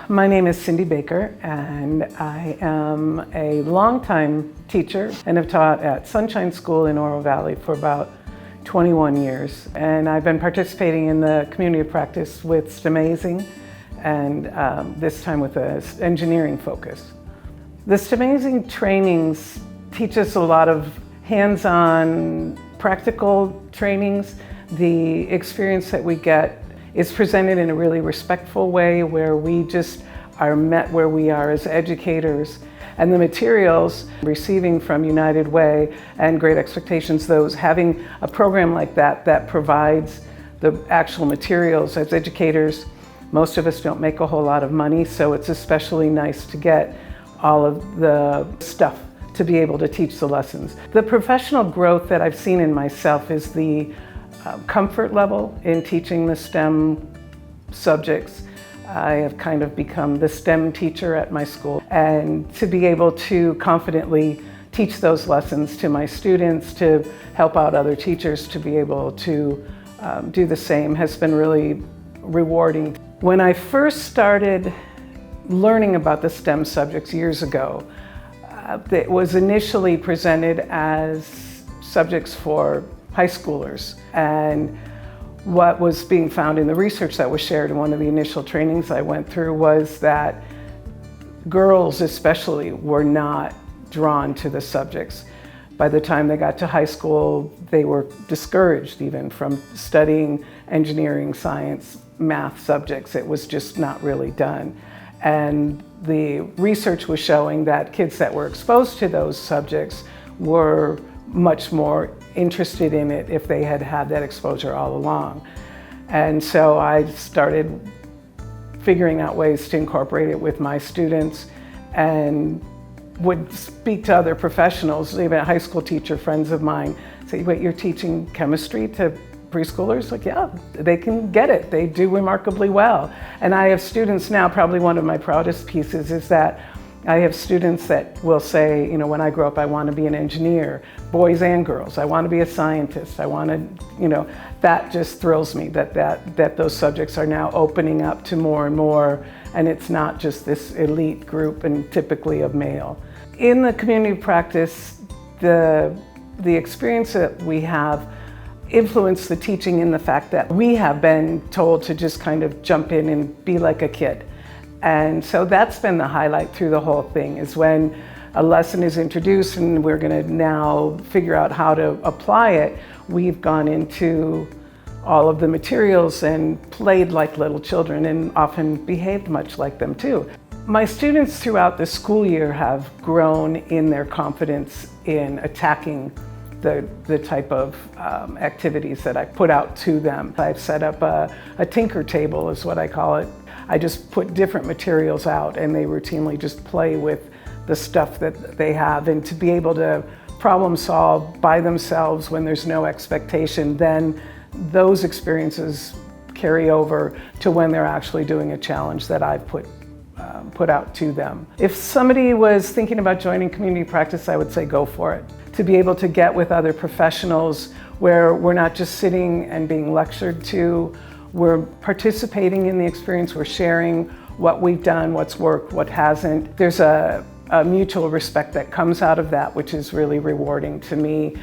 My name is Cindy Baker, and I am a longtime teacher and have taught at Sunshine School in Oro Valley for about 21 years. And I've been participating in the community of practice with STEAMAZing, and this time with an engineering focus. The STEAMAZing trainings teach us a lot of hands-on practical trainings. The experience that we get is presented in a really respectful way where we just are met where we are as educators. And the materials receiving from United Way and Great Expectations, those having a program like that provides the actual materials. As educators, most of us don't make a whole lot of money, so it's especially nice to get all of the stuff to be able to teach the lessons. The professional growth that I've seen in myself is the comfort level in teaching the STEM subjects. I have kind of become the STEM teacher at my school, and to be able to confidently teach those lessons to my students, to help out other teachers to be able to do the same has been really rewarding. When I first started learning about the STEM subjects years ago, it was initially presented as subjects for high schoolers, and what was being found in the research that was shared in one of the initial trainings I went through was that girls especially were not drawn to the subjects. By the time they got to high school, they were discouraged even from studying engineering, science, math subjects. It was just not really done. And the research was showing that kids that were exposed to those subjects were much more interested in it if they had had that exposure all along. And so I started figuring out ways to incorporate it with my students and would speak to other professionals, even a high school teacher, friends of mine, say, wait, you're teaching chemistry to preschoolers? Like, yeah, they can get it. They do remarkably well. And I have students now, probably one of my proudest pieces is that I have students that will say, you know, when I grow up, I want to be an engineer, boys and girls. I want to be a scientist. I want to, you know, that just thrills me that those subjects are now opening up to more and more, and it's not just this elite group and typically of male. In the community of practice, the experience that we have influenced the teaching in the fact that we have been told to just kind of jump in and be like a kid. And so that's been the highlight through the whole thing, is when a lesson is introduced and we're going to now figure out how to apply it, we've gone into all of the materials and played like little children and often behaved much like them too. My students throughout the school year have grown in their confidence in attacking the type of activities that I put out to them. I've set up a tinker table is what I call it. I just put different materials out and they routinely just play with the stuff that they have, and to be able to problem solve by themselves when there's no expectation, then those experiences carry over to when they're actually doing a challenge that I've put out to them. If somebody was thinking about joining community practice, I would say go for it. To be able to get with other professionals where we're not just sitting and being lectured to, we're participating in the experience, we're sharing what we've done, what's worked, what hasn't. There's a mutual respect that comes out of that, which is really rewarding to me.